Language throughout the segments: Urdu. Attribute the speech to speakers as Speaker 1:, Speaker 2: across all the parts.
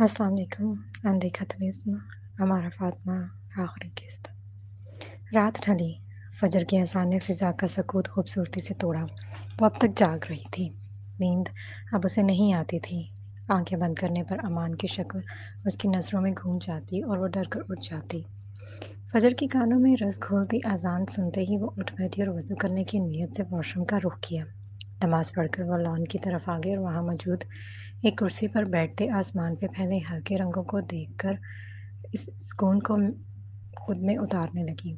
Speaker 1: السلام علیکم، اندیکھا طلسم ہمارا فاطمہ آخری قسط۔ رات ڈھلی، فجر کی اذان نے فضا کا سکوت خوبصورتی سے توڑا۔ وہ اب تک جاگ رہی تھی، نیند اب اسے نہیں آتی تھی۔ آنکھیں بند کرنے پر امان کی شکل اس کی نظروں میں گھوم جاتی اور وہ ڈر کر اٹھ جاتی۔ فجر کی کانوں میں رس گھولتی اذان سنتے ہی وہ اٹھ بیٹھی اور وضو کرنے کی نیت سے واش روم کا رخ کیا۔ نماز پڑھ کر وہ لان کی طرف آگئی اور وہاں موجود ایک کرسی پر بیٹھتے آسمان پہ پھیلے ہلکے رنگوں کو دیکھ کر اس سکون کو خود میں اتارنے لگی۔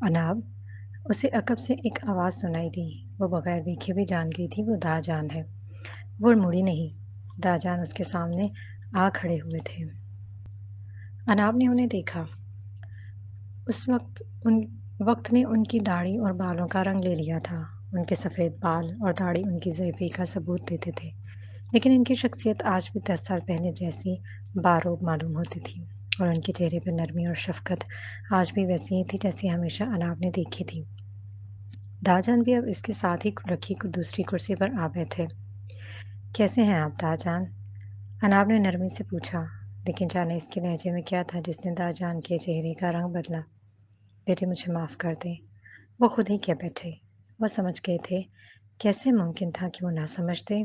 Speaker 1: اناب، اسے عقب سے ایک آواز سنائی دی۔ وہ بغیر دیکھے بھی جان گئی تھی وہ دا جان ہے۔ وہ مڑی نہیں، دا جان اس کے سامنے آ کھڑے ہوئے تھے۔ اناب نے انہیں دیکھا۔ اس وقت نے ان کی داڑھی اور بالوں کا رنگ لے لیا تھا۔ ان کے سفید بال اور داڑھی ان کی ضعیفی کا ثبوت دیتے تھے، لیکن ان کی شخصیت آج بھی 10 سال پہلے جیسی باروب معلوم ہوتی تھی، اور ان کے چہرے پہ نرمی اور شفقت آج بھی ویسی ہی تھی جیسی ہمیشہ اناب نے دیکھی تھی۔ داجان بھی اب اس کے ساتھ ہی رکھی دوسری کرسی پر آ بیٹھے۔ کیسے ہیں آپ داجان؟ اناب نے نرمی سے پوچھا، لیکن جانے اس کے لہجے میں کیا تھا جس نے داجان کے چہرے کا رنگ بدلا۔ بیٹے مجھے معاف کر دیں، وہ خود ہی کہہ بیٹھے۔ وہ سمجھ گئے تھے، کیسے ممکن تھا کہ وہ نہ سمجھتے؟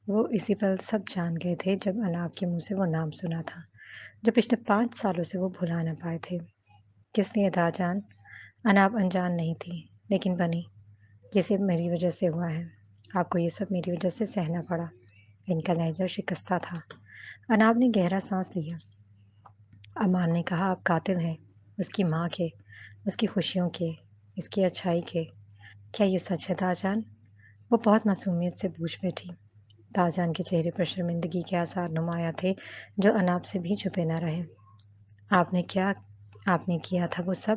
Speaker 1: وہ اسی پل سب جان گئے تھے جب اناب کے منہ سے وہ نام سنا تھا جو پچھلے 5 سالوں سے وہ بھلا نہ پائے تھے۔ کس لیے داجان؟ اناب انجان نہیں تھی، لیکن بنی۔ یہ سب میری وجہ سے ہوا ہے، آپ کو یہ سب میری وجہ سے سہنا پڑا۔ ان کا لہجہ شکستہ تھا۔ اناب نے گہرا سانس لیا۔ امان نے کہا آپ قاتل ہیں، اس کی ماں کے، اس کی خوشیوں کے، اس کی اچھائی کے۔ کیا یہ سچ ہے داجان؟ وہ بہت معصومیت سے پوچھ بیٹھی۔ داجان کے چہرے پر شرمندگی کے آثار نمایاں تھے جو اناب سے بھی چھپے نہ رہے۔ آپ نے کیا تھا وہ سب؟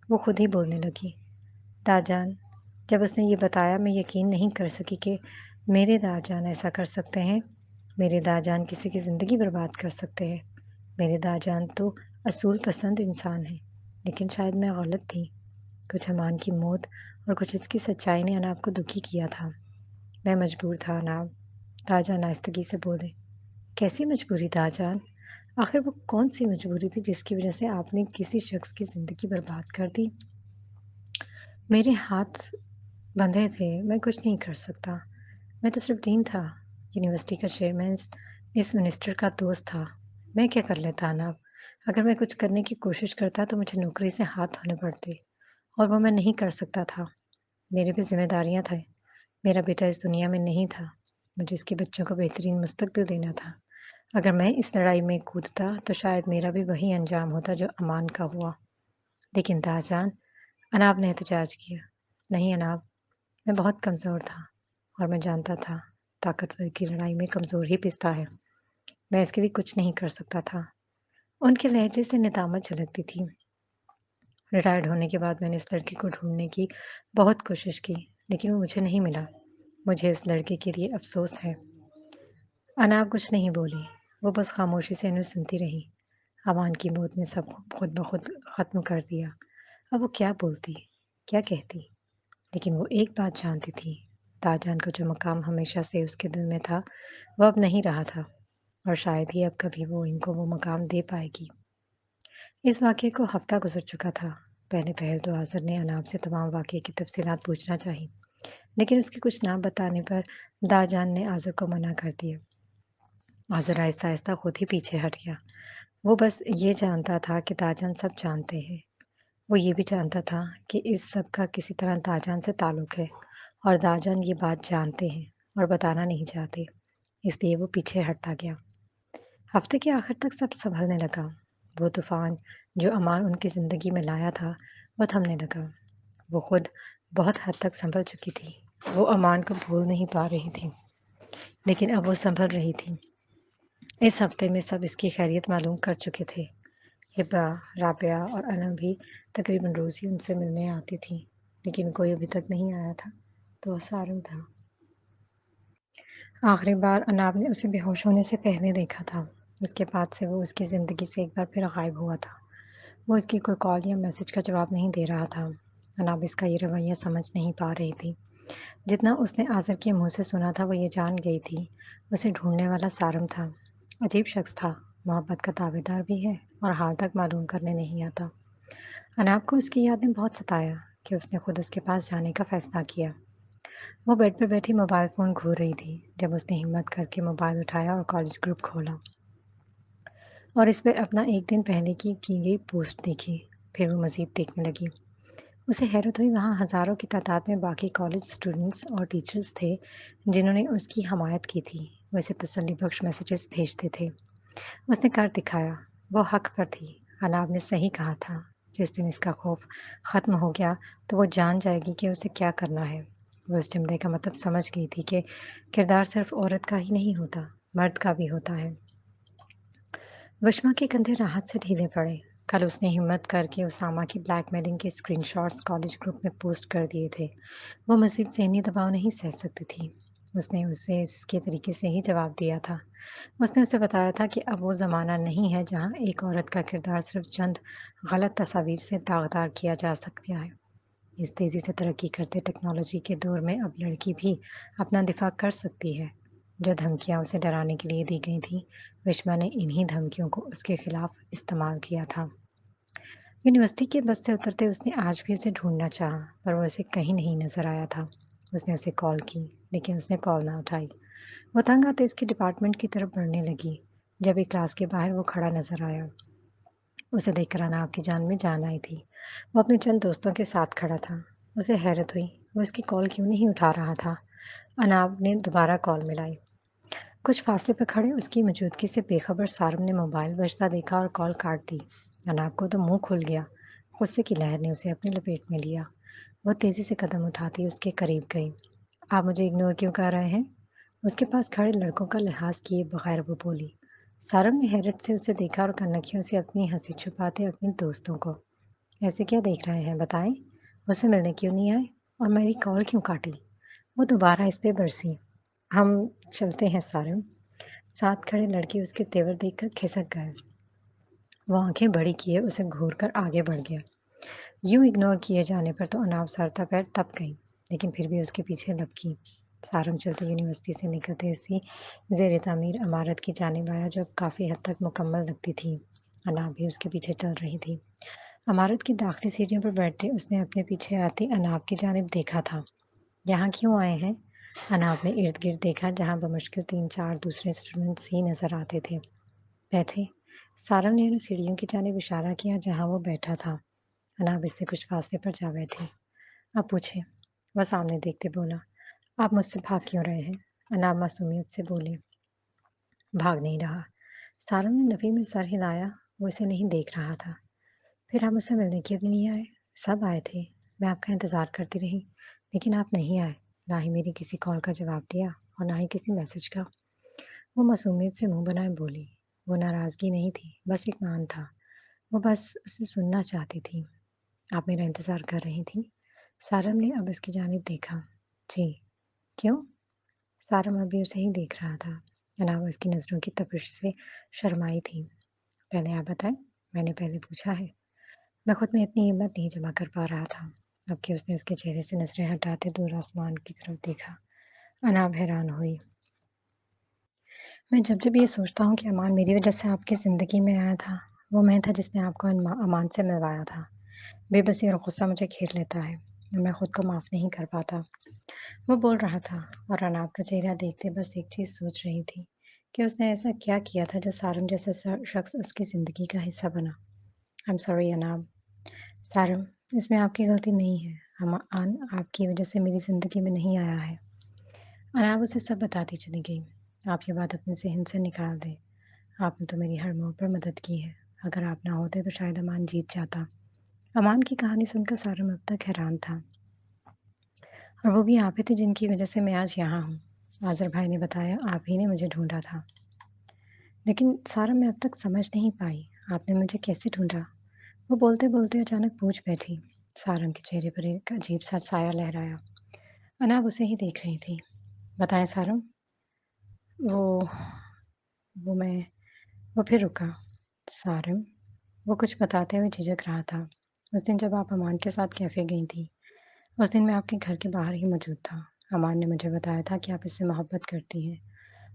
Speaker 1: وہ خود ہی بولنے لگی۔ داجان، جب اس نے یہ بتایا میں یقین نہیں کر سکی کہ میرے داجان ایسا کر سکتے ہیں۔ میرے داجان کسی کی زندگی برباد کر سکتے ہیں۔ میرے داجان تو اصول پسند انسان ہیں، لیکن شاید میں غلط تھی۔ کچھ امان کی موت اور کچھ اس کی سچائی نے اناب کو دکھی کیا تھا۔ میں مجبور تھا اناب، داجان آہستگی سے بولے۔ کیسی مجبوری داجان؟ آخر وہ کون سی مجبوری تھی جس کی وجہ سے آپ نے کسی شخص کی زندگی برباد کر دی؟ میرے ہاتھ بندھے تھے، میں کچھ نہیں کر سکتا۔ میں تو صرف ڈین تھا، یونیورسٹی کا چیئرمین، اس منسٹر کا دوست تھا۔ میں کیا کر لیتا اناب؟ اگر میں کچھ کرنے کی کوشش کرتا تو مجھے نوکری سے ہاتھ دھونے پڑتے، اور وہ میں نہیں کر سکتا تھا۔ میرے بھی ذمہ داریاں تھیں۔ میرا بیٹا اس دنیا میں نہیں تھا، مجھے اس کے بچوں کو بہترین مستقبل دینا تھا۔ اگر میں اس لڑائی میں کودتا تو شاید میرا بھی وہی انجام ہوتا جو امان کا ہوا۔ لیکن داجان، اناب نے احتجاج کیا۔ نہیں اناب، میں بہت کمزور تھا، اور میں جانتا تھا طاقتور کی لڑائی میں کمزور ہی پستا ہے۔ میں اس کے لیے کچھ نہیں کر سکتا تھا۔ ان کے لہجے سے ندامت جھلکتی تھی۔ ریٹائرڈ ہونے کے بعد میں نے اس لڑکی کو ڈھونڈنے کی بہت کوشش کی، لیکن وہ مجھے نہیں ملا۔ مجھے اس لڑکے کے لیے افسوس ہے۔ اناب کچھ نہیں بولی، وہ بس خاموشی سے انہیں سنتی رہی۔ امان کی موت نے سب خود بخود ختم کر دیا۔ اب وہ کیا بولتی، کیا کہتی؟ لیکن وہ ایک بات جانتی تھی، داجان کو جو مقام ہمیشہ سے اس کے دل میں تھا وہ اب نہیں رہا تھا، اور شاید ہی اب کبھی وہ ان کو وہ مقام دے پائے گی۔ اس واقعے کو ہفتہ گزر چکا تھا۔ پہلے پہل تو آذر نے اناب سے تمام واقعے کی تفصیلات پوچھنا چاہی، لیکن اس کے کچھ نہ بتانے پر داجان نے آذر کو منع کر دیا۔ آذر آہستہ آہستہ خود ہی پیچھے ہٹ گیا۔ وہ بس یہ جانتا تھا کہ داجان سب جانتے ہیں۔ وہ یہ بھی جانتا تھا کہ اس سب کا کسی طرح داجان سے تعلق ہے، اور داجان یہ بات جانتے ہیں اور بتانا نہیں چاہتے، اس لیے وہ پیچھے ہٹتا گیا۔ ہفتے کے آخر تک سب سنبھلنے لگا۔ وہ طوفان جو امان ان کی زندگی میں لایا تھا وہ تھمنے لگا۔ وہ خود بہت حد تک سنبھل چکی تھی۔ وہ امان کو بھول نہیں پا رہی تھی، لیکن اب وہ سنبھل رہی تھی۔ اس ہفتے میں سب اس کی خیریت معلوم کر چکے تھے۔ ہبا، رابعہ اور انم بھی تقریباً روز ہی ان سے ملنے آتی تھی، لیکن کوئی ابھی تک نہیں آیا تھا تو وہ سارو تھا۔ آخری بار اناب نے اسے بے ہوش ہونے سے پہلے دیکھا تھا۔ اس کے بعد سے وہ اس کی زندگی سے ایک بار پھر غائب ہوا تھا۔ وہ اس کی کوئی کال یا میسج کا جواب نہیں دے رہا تھا۔ اناب اس کا یہ رویہ سمجھ نہیں پا رہی تھی۔ جتنا اس نے آذر کے منہ سے سنا تھا وہ یہ جان گئی تھی اسے ڈھونڈنے والا سارم تھا۔ عجیب شخص تھا، محبت کا دعویدار بھی ہے اور حال تک معلوم کرنے نہیں آتا۔ اناب کو اس کی یاد نے بہت ستایا کہ اس نے خود اس کے پاس جانے کا فیصلہ کیا۔ وہ بیڈ پہ بیٹھی موبائل فون گھور رہی تھی جب اس نے ہمت کر کے موبائل اٹھایا اور کالج گروپ کھولا اور اس پہ اپنا ایک دن پہلے کی گئی پوسٹ دیکھی۔ پھر وہ مزید دیکھنے لگی۔ اسے حیرت ہوئی وہاں ہزاروں کی تعداد میں باقی کالج اسٹوڈنٹس اور ٹیچرز تھے جنہوں نے اس کی حمایت کی تھی۔ وہ اسے تسلی بخش میسیجز بھیجتے تھے۔ اس نے کر دکھایا۔ وہ حق پر تھی۔ اناب نے صحیح کہا تھا۔ جس دن اس کا خوف ختم ہو گیا تو وہ جان جائے گی کہ اسے کیا کرنا ہے۔ وہ اس جملے کا مطلب سمجھ گئی تھی کہ کردار صرف عورت کا ہی نہیں ہوتا، مرد کا بھی ہوتا ہے۔ وشما کے کندھے راحت سے ڈھیلے پڑے۔ کل اس نے ہمت کر کے اسامہ کی بلیک میلنگ کے اسکرین شاٹس کالج گروپ میں پوسٹ کر دیے تھے۔ وہ مزید ذہنی دباؤ نہیں سہ سکتی تھی۔ اس نے اسے اس کے طریقے سے ہی جواب دیا تھا۔ اس نے اسے بتایا تھا کہ اب وہ زمانہ نہیں ہے جہاں ایک عورت کا کردار صرف چند غلط تصاویر سے داغدار کیا جا سکتا ہے۔ اس تیزی سے ترقی کرتے ٹیکنالوجی کے دور میں اب لڑکی بھی اپنا دفاع کر سکتی ہے۔ جو دھمکیاں اسے ڈرانے کے لیے دی گئی تھیں، وشما نے انہی دھمکیوں کو اس کے خلاف استعمال کیا تھا۔ یونیورسٹی کے بس سے اترتے اس نے آج بھی اسے ڈھونڈنا چاہا پر وہ اسے کہیں نہیں نظر آیا تھا۔ اس نے اسے کال کی لیکن اس نے کال نہ اٹھائی۔ وہ تنگ آتے اس کے ڈپارٹمنٹ کی طرف بڑھنے لگی جب ایک کلاس کے باہر وہ کھڑا نظر آیا۔ اسے دیکھ کر اناب کی جان میں جان آئی تھی۔ وہ اپنے چند دوستوں کے ساتھ کھڑا تھا۔ اسے حیرت ہوئی وہ اس کی کال کیوں نہیں اٹھا رہا تھا۔ اناب نے دوبارہ کال ملائی۔ کچھ فاصلے پر کھڑے اس کی موجودگی سے بے خبر سارم نے موبائل بجتا دیکھا اور کال کاٹ دی۔ اناب کو تو منہ کھل گیا۔ غصے کی لہر نے اسے اپنی لپیٹ میں لیا۔ وہ تیزی سے قدم اٹھاتی اس کے قریب گئی۔ آپ مجھے اگنور کیوں کر رہے ہیں؟ اس کے پاس کھڑے لڑکوں کا لحاظ کیے بغیر وہ بولی۔ سارم نے حیرت سے اسے دیکھا اور کنکھیوں سے اپنی ہنسی چھپاتے اپنے دوستوں کو۔ ایسے کیا دیکھ رہے ہیں بتائیں؟ اسے ملنے کیوں نہیں آئے اور میری کال کیوں کاٹی؟ وہ دوبارہ اس پہ برسی۔ ہم چلتے ہیں سارم۔ ساتھ کھڑے لڑکے اس کے تیور دیکھ کر کھسک گئے۔ وہ آنکھیں بڑی کیے اسے گھور کر آگے بڑھ گیا۔ یوں اگنور کیے جانے پر تو اناب سرتا پیر تپ گئی لیکن پھر بھی اس کے پیچھے لپکی۔ سارم چلتے یونیورسٹی سے نکلتے اسی زیر تعمیر عمارت کی جانب آیا جو اب کافی حد تک مکمل لگتی تھی۔ اناب بھی اس کے پیچھے چل رہی تھی۔ عمارت کی داخلی سیڑھیوں پر بیٹھتے اس نے اپنے پیچھے آتی اناب کی جانب دیکھا تھا۔ یہاں کیوں آئے ہیں؟ اناب نے ارد گرد دیکھا جہاں بمشکل 3-4 دوسرے اسٹوڈنٹس ہی نظر آتے تھے۔ بیٹھے؟ سارم نے انہیں سیڑھیوں کی جانب اشارہ کیا جہاں وہ بیٹھا تھا۔ اناب اس سے کچھ فاصلے پر جا بیٹھی۔ اب پوچھیں؟ وہ سامنے دیکھتے بولا۔ آپ مجھ سے بھاگ کیوں رہے ہیں؟ اناب معصومیت سے بولی۔ بھاگ نہیں رہا۔ سارم نے نفی میں سر ہلایا۔ وہ اسے نہیں دیکھ رہا تھا۔ پھر آپ مجھ سے ملنے کیوں نہیں آئے؟ سب آئے تھے۔ میں آپ کا انتظار کرتی رہی لیکن آپ نہیں آئے۔ نہ ہی میری کسی کال کا جواب دیا اور نہ ہی کسی میسج کا۔ وہ معصومیت سے منہ بنائے بولی۔ وہ ناراضگی نہیں تھی، بس اطمینان تھا۔ وہ بس اسے سننا چاہتی تھی۔ آپ میرا انتظار کر رہی تھی؟ سارم نے اب اس کی جانب دیکھا۔ جی۔ کیوں؟ سارم ابھی اسے ہی دیکھ رہا تھا۔ اناب اس کی نظروں کی تپش سے شرمائی تھی۔ پہلے آپ بتائیں، میں نے پہلے پوچھا ہے۔ میں خود میں اتنی ہمت نہیں جمع کر پا رہا تھا۔ اب کہ اس نے اس کے چہرے سے نظریں ہٹاتے دور آسمان کی طرف دیکھا۔ اناب حیران ہوئی۔ میں جب یہ سوچتا ہوں کہ امان میری وجہ سے آپ کی زندگی میں آیا تھا، وہ میں تھا جس نے آپ کو امان سے ملوایا تھا، بے بسی اور غصہ مجھے گھیر لیتا ہے اور میں خود کو معاف نہیں کر پاتا۔ وہ بول رہا تھا اور اناب کا چہرہ دیکھتے بس ایک چیز سوچ رہی تھی کہ اس نے ایسا کیا کیا تھا جو سارم جیسا شخص اس کی زندگی کا حصہ بنا۔ I'm sorry اناب۔ سارم، اس میں آپ کی غلطی نہیں ہے۔ امان آپ کی وجہ سے میری زندگی میں نہیں آیا ہے۔ اناب اسے سب بتاتی چلی گئی۔ آپ یہ بات اپنے ذہن سے نکال دیں۔ آپ نے تو میری ہر موڑ پر مدد کی ہے۔ اگر آپ نہ ہوتے تو شاید امان جیت جاتا۔ امان کی کہانی سن کر سارم اب تک حیران تھا۔ اور وہ بھی آپ ہی تھے جن کی وجہ سے میں آج یہاں ہوں۔ آذر بھائی نے بتایا آپ ہی نے مجھے ڈھونڈا تھا۔ لیکن سارم میں اب تک سمجھ نہیں پائی آپ نے مجھے کیسے ڈھونڈا؟ وہ بولتے بولتے اچانک پوچھ بیٹھی۔ سارم کے چہرے پر ایک عجیب سا سایہ لہرایا۔ اناب اسے ہی دیکھ رہی تھی۔ بتائیں سارم۔ وہ میں وہ پھر رکا۔ سارم، وہ کچھ بتاتے ہوئے جھجک رہا تھا۔ اس دن جب آپ امان کے ساتھ کیفے گئی تھی، اس دن میں آپ کے گھر کے باہر ہی موجود تھا۔ امان نے مجھے بتایا تھا کہ آپ اس سے محبت کرتی ہیں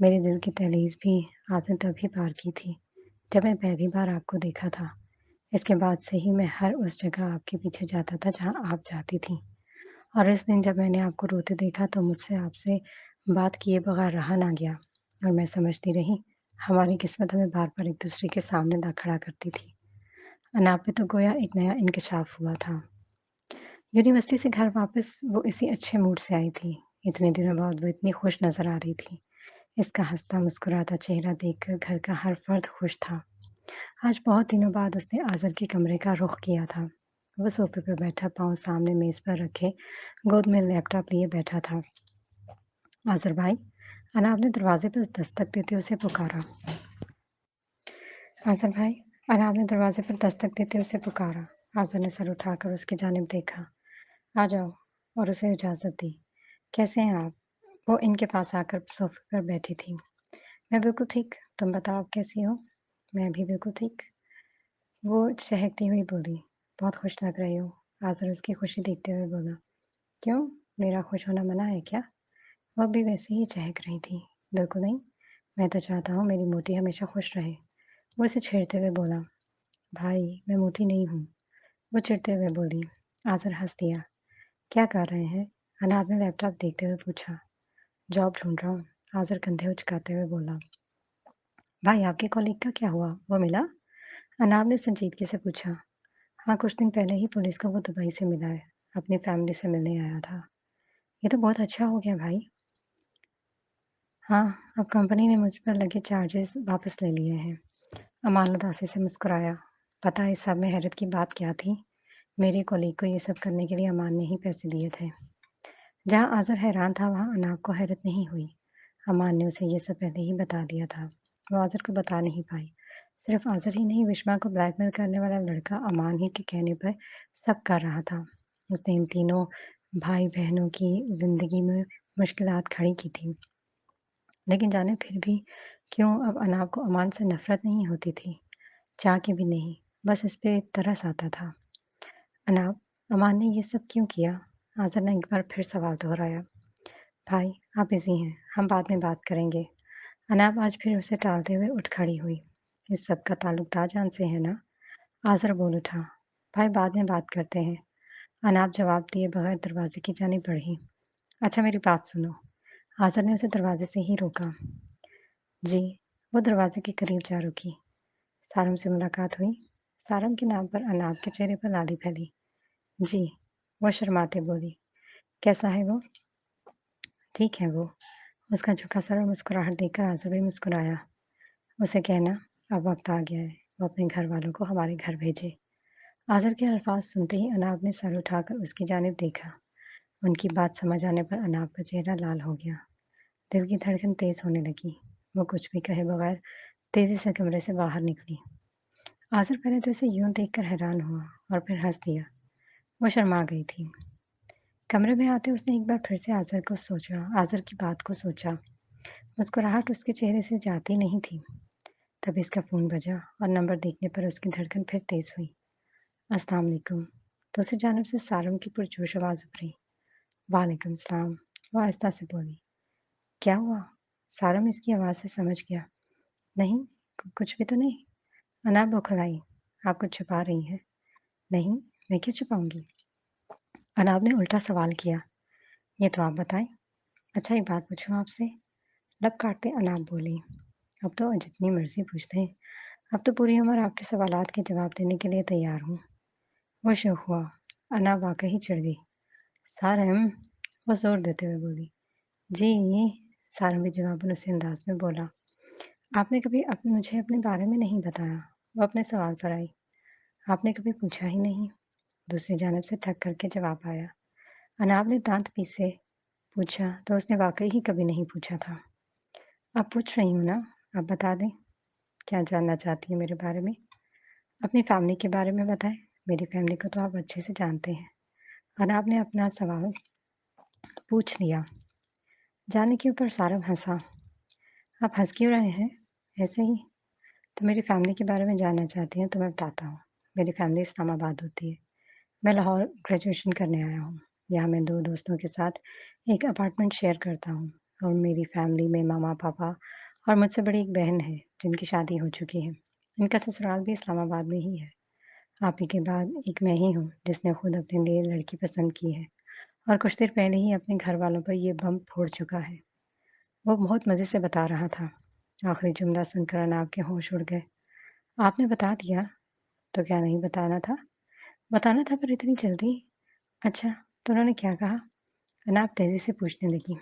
Speaker 1: میرے دل کی دہلیز بھی آپ نے تبھی پار کی تھی جب میں پہلی بار آپ کو دیکھا تھا۔ اس کے بعد سے ہی میں ہر اس جگہ آپ کے پیچھے جاتا تھا جہاں آپ جاتی تھیں، اور اس دن جب میں نے آپ کو روتے دیکھا تو مجھ سے آپ سے بات کیے بغیر رہا نہ گیا، اور میں سمجھتی رہی ہماری قسمت ہمیں بار بار ایک دوسرے کے سامنے لا کھڑا کرتی تھی۔ اناپ پہ تو گویا ایک نیا انکشاف ہوا تھا۔ یونیورسٹی سے گھر واپس وہ اسی اچھے موڈ سے آئی تھی۔ اتنے دنوں بعد وہ اتنی خوش نظر آ رہی تھی۔ اس کا ہنستا مسکراتا چہرہ دیکھ کر گھر کا ہر فرد خوش تھا۔ آج بہت دنوں بعد اس نے آذر کے کمرے کا رخ کیا تھا۔ وہ صوفے پر بیٹھا، پاؤں سامنے میز پر رکھے، گود میں لیپ ٹاپ لیے بیٹھا تھا۔ آذر بھائی، اناب نے دروازے پر دستک دیتے اسے پکارا۔ آذر بھائی، اناب نے دروازے پر دستک دیتے اسے پکارا۔ آذر نے سر اٹھا کر اس کی جانب دیکھا۔ آ جاؤ، اور اسے اجازت دی۔ کیسے ہیں آپ؟ وہ ان کے پاس آ کر صوفے پر بیٹھی تھی۔ میں بالکل ٹھیک، تم بتاؤ آپ کیسی ہو؟ میں بھی بالکل ٹھیک، وہ چہکتی ہوئی بولی۔ بہت خوش لگ رہی ہو، آذر اس کی خوشی دیکھتے ہوئے بولا۔ کیوں، میرا خوش ہونا منع ہے کیا؟ وہ بھی ویسے ہی چہک رہی تھی۔ بالکل نہیں، میں تو چاہتا ہوں میری موٹی ہمیشہ خوش رہے، وہ اسے چھیڑتے ہوئے بولا۔ بھائی، میں موٹی نہیں ہوں، وہ چڑھتے ہوئے بولی۔ آذر ہنس دیا۔ کیا کر رہے ہیں؟ اناب نے لیپ ٹاپ دیکھتے ہوئے پوچھا۔ جاب ڈھونڈ رہا ہوں، آذر کندھے اچکاتے ہوئے بولا۔ بھائی، آپ کے کالگ کا کیا ہوا، وہ ملا؟ اناب نے سنجیدگی سے پوچھا۔ ہاں، کچھ دن پہلے ہی پولیس کو وہ دبئی سے ملا ہے، اپنی فیملی سے ملنے آیا تھا۔ یہ تو بہت اچھا ہو گیا بھائی۔ ہاں، اب کمپنی نے مجھ پر لگے چارجز واپس لے لیے ہیں۔ امان اداسی سے مسکرایا۔ پتہ اس سب میں حیرت کی بات کیا تھی؟ میرے کولیگ کو یہ سب کرنے کے لیے امان نے ہی پیسے دیے تھے۔ جہاں آذر حیران تھا وہاں اناب کو حیرت نہیں ہوئی۔ امان نے اسے یہ سب پہلے ہی بتا دیا تھا، وہ آذر کو بتا نہیں پائی۔ صرف آذر ہی نہیں، وشما کو بلیک میل کرنے والا لڑکا امان ہی کے کہنے پر سب کر رہا تھا۔ اس نے ان تینوں بھائی بہنوں کی زندگی میں مشکلات کھڑی کی تھی، لیکن جانے پھر بھی کیوں اب اناب کو امان سے نفرت نہیں ہوتی تھی، چاہ کے بھی نہیں، بس اس پہ ترس آتا تھا۔ اناب، امان نے یہ سب کیوں کیا؟ آذر نے ایک بار پھر سوال دہرایا۔ بھائی، آپ بزی ہیں، ہم بعد میں بات کریں گے۔ اناب آج پھر اسے ٹالتے ہوئے اٹھ کھڑی ہوئی۔ اس سب کا تعلق تاجان سے ہے نا؟ آذر بول اٹھا۔ بھائی، بعد میں بات کرتے ہیں، اناب جواب دیے بغیر دروازے کی جانب بڑھی۔ اچھا، میری بات سنو، آذر نے اسے دروازے سے ہی روکا۔ جی، وہ دروازے کے قریب جا رکی۔ سارم سے ملاقات ہوئی؟ سارم کے نام پر اناب کے چہرے پر لالی پھیلی۔ جی، وہ شرماتے بولی۔ کیسا ہے وہ؟ ٹھیک ہے وہ، اس کا جھکا سر اور مسکراہٹ دیکھ کر آذر بھی مسکرایا۔ اسے کہنا اب وقت آ گیا ہے وہ اپنے گھر والوں کو ہمارے گھر بھیجے۔ آذر کے الفاظ سنتے ہی اناب نے سر اٹھا کر اس کی جانب دیکھا۔ ان کی بات سمجھ آنے پر اناب کا چہرہ لال ہو گیا، دل کی دھڑکن تیز ہونے لگی۔ وہ کچھ بھی کہے بغیر تیزی سے کمرے سے باہر نکلی۔ آذر پہلے تو اسے یوں دیکھ کر حیران ہوا اور پھر ہنس دیا۔ وہ شرما گئی تھی۔ کمرے میں آتے اس نے ایک بار پھر سے آذر کی بات کو سوچا۔ مسکراہٹ اس کے چہرے سے جاتی نہیں تھی۔ تب اس کا فون بجا اور نمبر دیکھنے پر اس کی دھڑکن پھر تیز ہوئی۔ السلام علیکم، دوسری جانب سے سارم کی پرجوش آواز ابھری۔ وعلیکم السلام، وہ آہستہ سے بولی۔ کیا ہوا؟ سارم اس کی آواز سے سمجھ گیا۔ نہیں، کچھ بھی تو نہیں۔ اناب بوکھلائی۔ آپ کچھ چھپا رہی ہیں؟ نہیں، میں کیوں چھپاؤں گی؟ اناب نے الٹا سوال کیا۔ یہ تو آپ بتائیں۔ اچھا، ایک بات پوچھوں آپ سے؟ لب کاٹتے اناب بولی۔ اب تو جتنی مرضی پوچھتے ہیں، اب تو پوری عمر آپ کے سوالات کے جواب دینے کے لیے تیار ہوں۔ وہ شوق ہوا۔ اناب واقعی چڑھ گئی۔ سارم، وہ زور دیتے ہوئے بولی۔ جی، سارم بھی جواباً اسی انداز میں بولا۔ آپ نے کبھی مجھے اپنے بارے میں نہیں بتایا۔ وہ اپنے سوال پر آئی۔ آپ نے کبھی پوچھا ہی نہیں، دوسری جانب سے ٹھک کر کے جواب آیا۔ اناب نے دانت پیسے پوچھا تو اس نے واقعی ہی کبھی نہیں پوچھا تھا۔ اب پوچھ رہی ہوں نا، آپ بتا دیں، کیا جاننا چاہتی ہیں میرے بارے میں؟ اپنی فیملی کے بارے میں بتائیں، میری فیملی کو تو آپ اچھے سے جانتے ہیں۔ اناب نے اپنا سوال پوچھ لیا۔ جانے کے اوپر سارم ہنسا۔ آپ ہنس کیوں رہے ہیں؟ ایسے ہی۔ تو میری فیملی کے بارے میں جاننا چاہتی ہیں تو میں بتاتا ہوں۔ میری فیملی اسلام آباد ہوتی ہے، میں لاہور گریجویشن کرنے آیا ہوں۔ یہاں میں 2 دوستوں کے ساتھ ایک اپارٹمنٹ شیئر کرتا ہوں۔ اور میری فیملی میں ماما پاپا اور مجھ سے بڑی ایک بہن ہے جن کی شادی ہو چکی ہے۔ ان کا سسرال بھی اسلام آباد میں ہی ہے۔ آپ ہی کے بعد ایک میں ہی ہوں جس نے خود اپنے لیے لڑکی پسند کی ہے اور کچھ دیر پہلے ہی اپنے گھر والوں پر یہ بم پھوڑ چکا ہے۔ وہ بہت مزے سے بتا رہا تھا۔ آخری جملہ سن کر اناب کے ہوش اڑ گئے۔ آپ نے بتا دیا تو کیا نہیں بتانا تھا؟ بتانا تھا پر اتنی جلدی؟ اچھا، تو انہوں نے کیا کہا؟ اناب تیزی سے پوچھنے لگی۔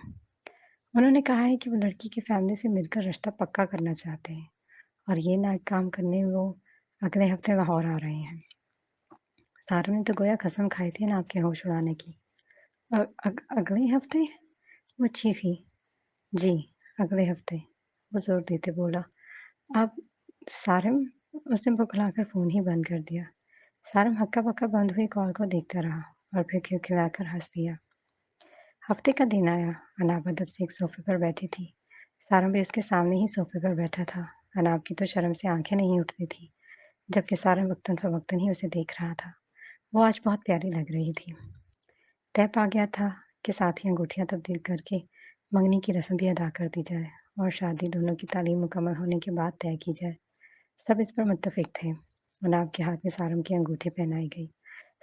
Speaker 1: انہوں نے کہا ہے کہ وہ لڑکی کی فیملی سے مل کر رشتہ پکا کرنا چاہتے ہیں اور یہ نائب کام کرنے وہ اگلے ہفتے لاہور آ رہے ہیں۔ ساروں نے تو گویا قسم کھائی تھی نا آپ کے ہوش اڑانے کی۔ اگلے ہفتے؟ وہ چیخی۔ جی، اگلے ہفتے، وہ زور دیتے بولا۔ اب سارم، اس نے بکھلا کر فون ہی بند کر دیا۔ سارم ہکا بکا بند ہوئی کال کو دیکھتا رہا اور پھر کھلکھلا کر ہنس دیا۔ ہفتے کا دن آیا۔ اناب ادب سے ایک صوفے پر بیٹھی تھی۔ سارم بھی اس کے سامنے ہی صوفے پر بیٹھا تھا۔ اناب کی تو شرم سے آنکھیں نہیں اٹھتی تھی، جبکہ سارم وقتاً فوقتاً ہی اسے دیکھ رہا تھا۔ وہ آج بہت پیاری لگ رہی تھی۔ طے پا گیا تھا کہ ساتھ ہی انگوٹھیاں تبدیل کر کے منگنی کی رسم بھی ادا کر دی جائے اور شادی دونوں کی تعلیم مکمل ہونے کے بعد طے کی جائے۔ سب اس پر متفق تھے۔ اناب کے ہاتھ میں سارم کی انگوٹھی پہنائی گئی۔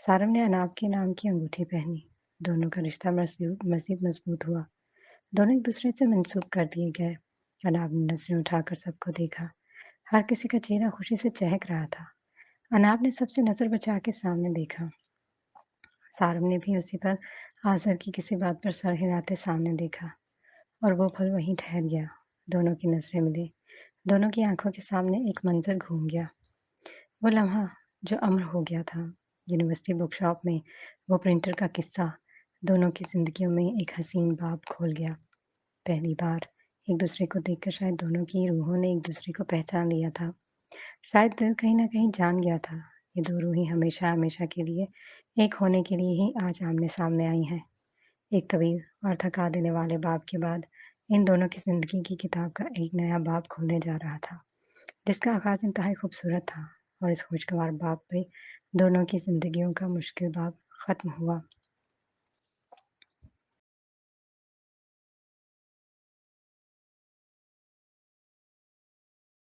Speaker 1: سارم نے اناب کے نام کی انگوٹھی پہنی۔ دونوں کا رشتہ مزید مضبوط ہوا۔ دونوں ایک دوسرے سے منسوب کر دیے گئے۔ اناب نے نظریں اٹھا کر سب کو دیکھا۔ ہر کسی کا چہرہ خوشی سے چہک رہا تھا۔ اناب نے سب سے نظر بچا کے سامنے دیکھا۔ سارم نے بھی اسی پر حاضر کی کسی بات پر سر ہلاتے سامنے دیکھا اور وہ پھل وہیں ٹھہر گیا۔ دونوں کی نظریں ملیں۔ دونوں کی آنکھوں کے سامنے ایک منظر گھوم گیا۔ وہ لمحہ جو امر ہو گیا تھا۔ یونیورسٹی بک شاپ میں وہ پرنٹر کا قصہ دونوں کی زندگیوں میں ایک حسین باب کھول گیا۔ پہلی بار ایک دوسرے کو دیکھ کر شاید دونوں کی روحوں نے ایک دوسرے کو پہچان لیا تھا۔ شاید دل کہیں نہ کہیں جان گیا تھا یہ دو روحیں ہمیشہ ہمیشہ کے لیے ایک ہونے کے لیے ہی آج آمنے سامنے آئی ہیں۔ ایک طویل اور تھکا دینے والے باب کے بعد ان دونوں کی زندگی کی کتاب کا ایک نیا باب کھولنے جا رہا تھا، جس کا آغاز انتہائی خوبصورت تھا اور اس خوشگوار باب پہ دونوں کی زندگیوں کا مشکل باب ختم ہوا۔